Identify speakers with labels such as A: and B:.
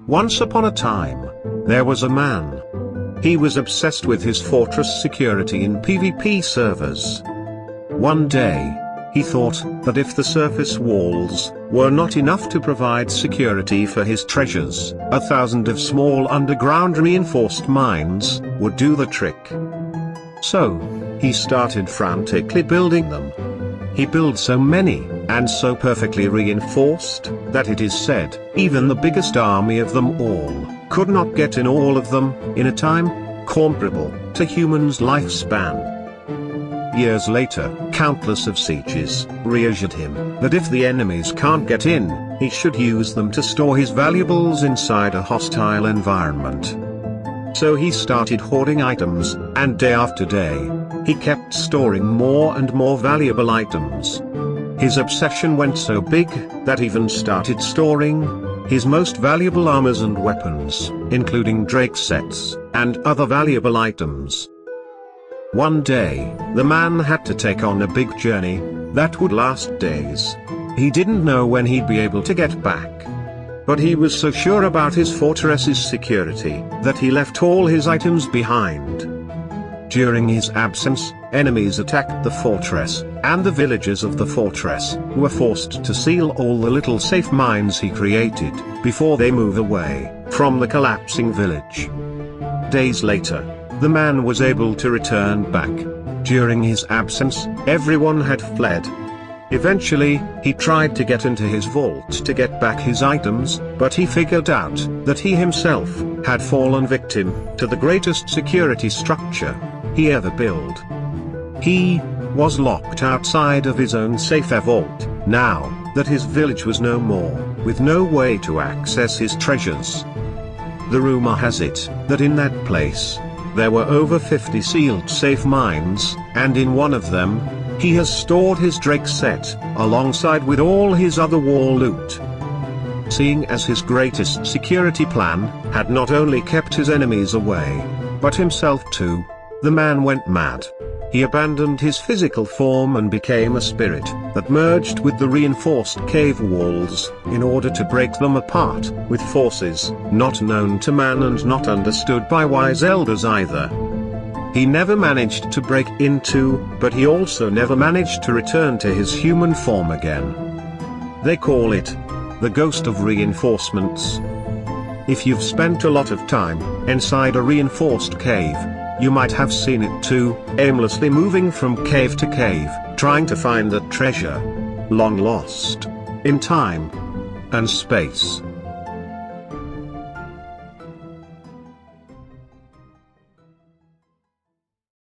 A: Once upon a time, there was a man. He was obsessed with his fortress security in PvP servers. One day, he thought that if the surface walls were not enough to provide security for his treasures, 1,000 of small underground reinforced mines would do the trick. So, he started frantically building them. He built so many, and so perfectly reinforced, that it is said, even the biggest army of them all could not get in all of them in a time comparable to humans' lifespan. Years later, countless of sieges reassured him that if the enemies can't get in, he should use them to store his valuables inside a hostile environment. So he started hoarding items, and day after day, he kept storing more and more valuable items. His obsession went so big that he even started storing his most valuable armors and weapons, including Drake sets and other valuable items. One day, the man had to take on a big journey that would last days. He didn't know when he'd be able to get back. But he was so sure about his fortress's security that he left all his items behind. During his absence, enemies attacked the fortress, and the villagers of the fortress were forced to seal all the little safe mines he created before they move away from the collapsing village. Days later, the man was able to return back. During his absence, everyone had fled. Eventually, he tried to get into his vault to get back his items, but he figured out that he himself had fallen victim to the greatest security structure he ever built. He was locked outside of his own safe vault, now that his village was no more, with no way to access his treasures. The rumor has it that in that place, there were over 50 sealed safe mines, and in one of them, he has stored his Drake set, alongside with all his other war loot. Seeing as his greatest security plan had not only kept his enemies away, but himself too, the man went mad. He abandoned his physical form and became a spirit that merged with the reinforced cave walls in order to break them apart with forces not known to man and not understood by wise elders either. He never managed to break into, but he also never managed to return to his human form again. They call it the ghost of reinforcements. If you've spent a lot of time inside a reinforced cave, you might have seen it too, aimlessly moving from cave to cave, trying to find the treasure, long lost in time and space.